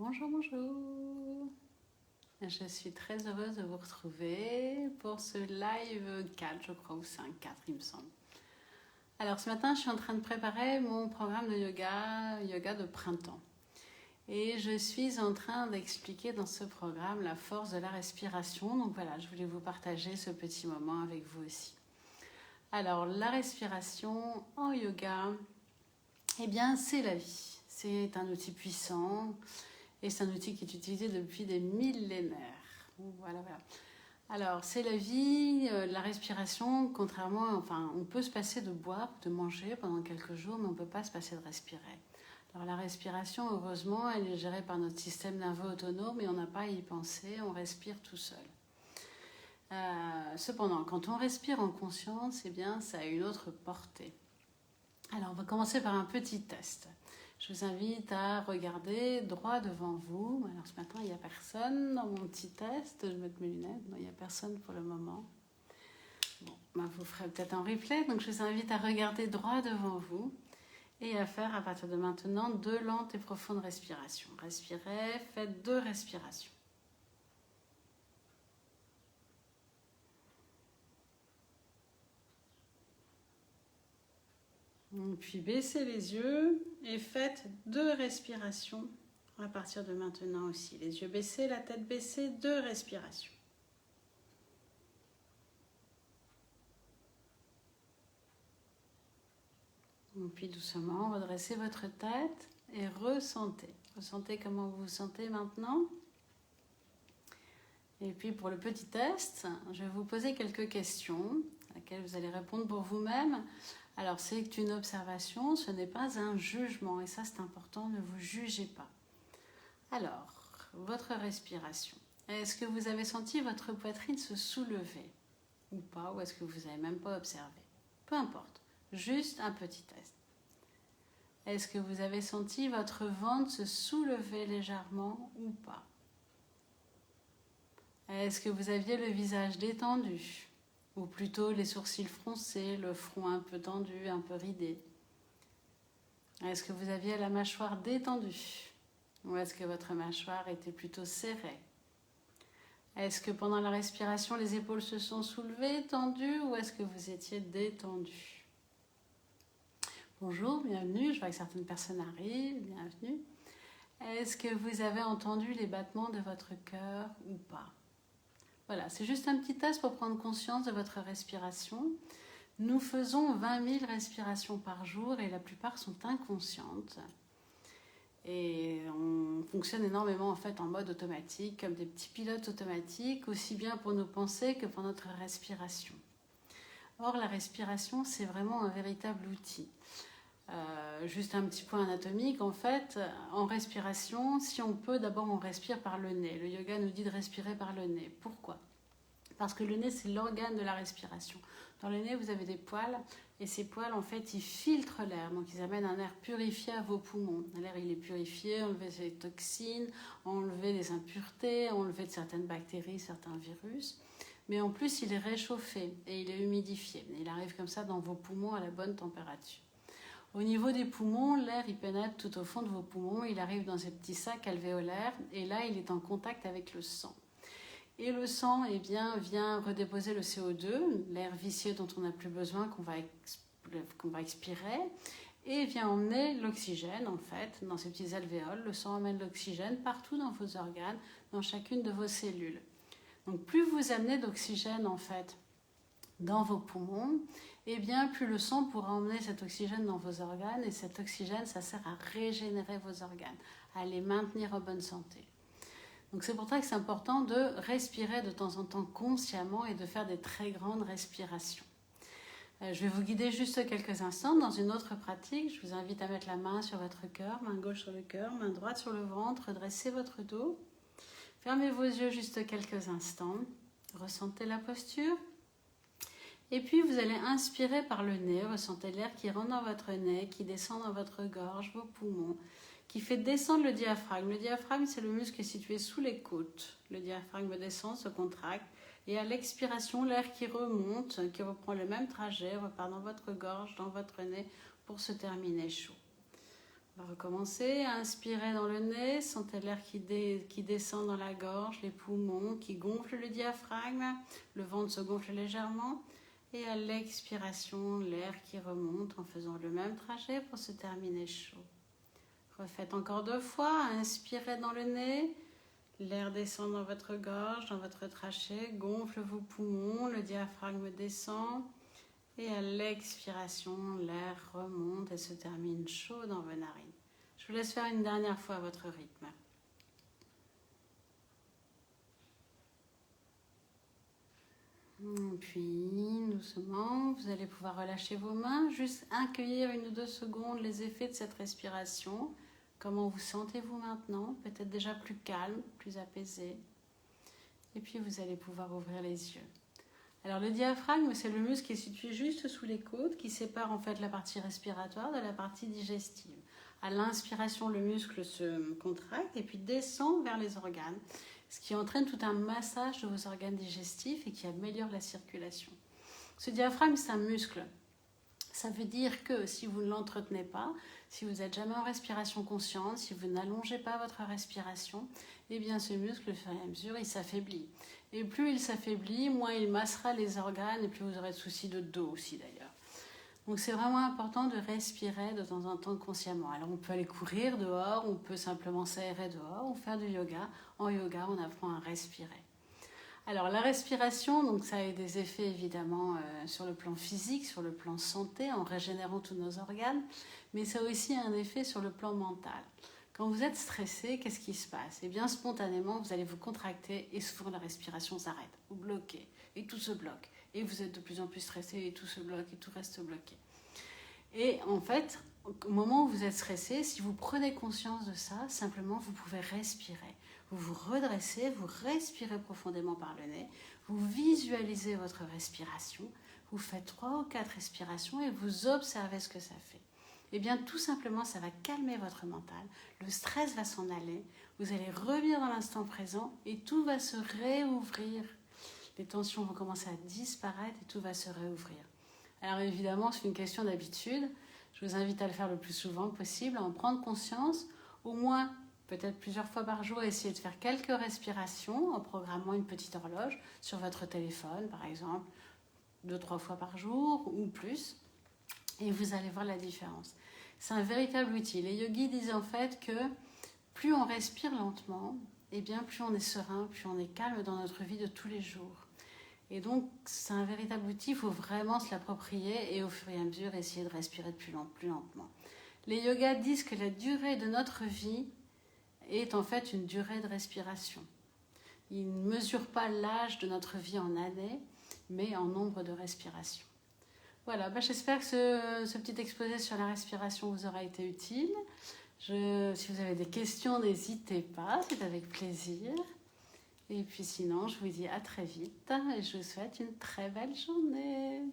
Bonjour, bonjour. Je suis très heureuse de vous retrouver pour ce live 4, je crois, ou 5, 4, il me semble. Alors ce matin, je suis en train de préparer mon programme de yoga de printemps. Et je suis en train d'expliquer dans ce programme la force de la respiration. Donc voilà, je voulais vous partager ce petit moment avec vous aussi. Alors la respiration en yoga, eh bien c'est la vie. C'est un outil puissant. Et c'est un outil qui est utilisé depuis des millénaires. Voilà. Alors, c'est la vie, la respiration, contrairement, on peut se passer de boire, de manger pendant quelques jours, mais on ne peut pas se passer de respirer. Alors, la respiration, heureusement, elle est gérée par notre système nerveux autonome et on n'a pas à y penser, on respire tout seul. Cependant, quand on respire en conscience, eh bien, ça a une autre portée. Alors, on va commencer par un petit test. Je vous invite à regarder droit devant vous. Alors ce matin, il n'y a personne dans mon petit test. Je vais mettre mes lunettes. Non, il n'y a personne pour le moment. Bon, vous ferez peut-être un replay. Donc je vous invite à regarder droit devant vous et à faire à partir de maintenant 2 lentes et profondes respirations. Respirez, faites 2 respirations. Puis baissez les yeux et faites 2 respirations à partir de maintenant aussi. Les yeux baissés, la tête baissée, 2 respirations. Et puis doucement, redressez votre tête et ressentez. Ressentez comment vous vous sentez maintenant. Et puis pour le petit test, je vais vous poser quelques questions à laquelle vous allez répondre pour vous-même. Alors c'est une observation, ce n'est pas un jugement et ça c'est important, ne vous jugez pas. Alors, votre respiration. Est-ce que vous avez senti votre poitrine se soulever ou pas, ou est-ce que vous n'avez même pas observé? Peu importe, juste un petit test. Est-ce que vous avez senti votre ventre se soulever légèrement ou pas? Est-ce que vous aviez le visage détendu? Ou plutôt les sourcils froncés, le front un peu tendu, un peu ridé? Est-ce que vous aviez la mâchoire détendue? Ou est-ce que votre mâchoire était plutôt serrée? Est-ce que pendant la respiration, les épaules se sont soulevées, tendues, ou est-ce que vous étiez détendu? Bonjour, bienvenue, je vois que certaines personnes arrivent, bienvenue. Est-ce que vous avez entendu les battements de votre cœur ou pas? Voilà, c'est juste un petit test pour prendre conscience de votre respiration. Nous faisons 20 000 respirations par jour et la plupart sont inconscientes. Et on fonctionne énormément en fait en mode automatique, comme des petits pilotes automatiques, aussi bien pour nos pensées que pour notre respiration. Or, la respiration, c'est vraiment un véritable outil. Juste un petit point anatomique, en fait, en respiration, si on peut, d'abord on respire par le nez. Le yoga nous dit de respirer par le nez. Pourquoi? Parce que le nez, c'est l'organe de la respiration. Dans le nez, vous avez des poils, et ces poils, en fait, ils filtrent l'air. Donc, ils amènent un air purifié à vos poumons. L'air, il est purifié, enlever les toxines, enlever les impuretés, enlever de certaines bactéries, certains virus. Mais en plus, il est réchauffé et il est humidifié. Il arrive comme ça dans vos poumons à la bonne température. Au niveau des poumons, l'air, il pénètre tout au fond de vos poumons. Il arrive dans ces petits sacs alvéolaires, et là, il est en contact avec le sang. Et le sang vient redéposer le CO2, l'air vicieux dont on n'a plus besoin, qu'on va expirer, et vient emmener l'oxygène, en fait, dans ces petits alvéoles. Le sang emmène l'oxygène partout dans vos organes, dans chacune de vos cellules. Donc plus vous amenez d'oxygène, en fait, dans vos poumons, plus le sang pourra emmener cet oxygène dans vos organes, et cet oxygène, ça sert à régénérer vos organes, à les maintenir en bonne santé. Donc c'est pour ça que c'est important de respirer de temps en temps consciemment et de faire des très grandes respirations. Je vais vous guider juste quelques instants dans une autre pratique. Je vous invite à mettre la main sur votre cœur, main gauche sur le cœur, main droite sur le ventre, dressez votre dos. Fermez vos yeux juste quelques instants. Ressentez la posture. Et puis vous allez inspirer par le nez. Ressentez l'air qui rentre dans votre nez, qui descend dans votre gorge, vos poumons, qui fait descendre le diaphragme. Le diaphragme, c'est le muscle qui est situé sous les côtes. Le diaphragme descend, se contracte. Et à l'expiration, l'air qui remonte, qui reprend le même trajet, repart dans votre gorge, dans votre nez, pour se terminer chaud. On va recommencer. Inspirez dans le nez, sentez l'air qui descend dans la gorge, les poumons qui gonflent le diaphragme, le ventre se gonfle légèrement. Et à l'expiration, l'air qui remonte en faisant le même trajet pour se terminer chaud. Refaites encore 2 fois. Inspirez dans le nez. L'air descend dans votre gorge, dans votre trachée, gonfle vos poumons, le diaphragme descend. Et à l'expiration, l'air remonte et se termine chaud dans vos narines. Je vous laisse faire une dernière fois à votre rythme. Puis, doucement, vous allez pouvoir relâcher vos mains, juste accueillir 1 ou 2 secondes les effets de cette respiration. Comment vous sentez-vous maintenant? Peut-être déjà plus calme, plus apaisé. Et puis, vous allez pouvoir ouvrir les yeux. Alors, le diaphragme, c'est le muscle qui est situé juste sous les côtes, qui sépare en fait la partie respiratoire de la partie digestive. À l'inspiration, le muscle se contracte et puis descend vers les organes, ce qui entraîne tout un massage de vos organes digestifs et qui améliore la circulation. Ce diaphragme, c'est un muscle. Ça veut dire que si vous ne l'entretenez pas, si vous n'êtes jamais en respiration consciente, si vous n'allongez pas votre respiration, eh bien ce muscle, au fur et à mesure, il s'affaiblit. Et plus il s'affaiblit, moins il massera les organes et plus vous aurez de soucis de dos aussi d'ailleurs. Donc c'est vraiment important de respirer de temps en temps consciemment. Alors on peut aller courir dehors, on peut simplement s'aérer dehors ou faire du yoga. En yoga, on apprend à respirer. Alors la respiration, donc ça a des effets évidemment sur le plan physique, sur le plan santé, en régénérant tous nos organes, mais ça a aussi un effet sur le plan mental. Quand vous êtes stressé, qu'est-ce qui se passe? Eh bien spontanément, vous allez vous contracter et souvent la respiration s'arrête. Vous bloquez et tout se bloque. Et vous êtes de plus en plus stressé et tout se bloque et tout reste bloqué. Et en fait, au moment où vous êtes stressé, si vous prenez conscience de ça, simplement vous pouvez respirer. Vous vous redressez, vous respirez profondément par le nez, vous visualisez votre respiration, vous faites 3 ou 4 respirations et vous observez ce que ça fait. Eh bien, tout simplement, ça va calmer votre mental, le stress va s'en aller, vous allez revenir dans l'instant présent et tout va se réouvrir. Les tensions vont commencer à disparaître et tout va se réouvrir. Alors évidemment, c'est une question d'habitude. Je vous invite à le faire le plus souvent possible, à en prendre conscience, au moins peut-être plusieurs fois par jour, essayer de faire quelques respirations en programmant une petite horloge sur votre téléphone, par exemple, 2-3 fois par jour ou plus, et vous allez voir la différence. C'est un véritable outil. Les yogis disent en fait que plus on respire lentement, et bien plus on est serein, plus on est calme dans notre vie de tous les jours. Et donc, c'est un véritable outil, il faut vraiment se l'approprier et au fur et à mesure essayer de respirer de plus lentement. Les yogas disent que la durée de notre vie est en fait une durée de respiration. Ils ne mesurent pas l'âge de notre vie en années, mais en nombre de respirations. Voilà, j'espère que ce petit exposé sur la respiration vous aura été utile. Si vous avez des questions, n'hésitez pas, c'est avec plaisir. Et puis sinon, je vous dis à très vite et je vous souhaite une très belle journée.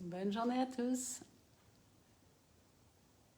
Bonne journée à tous.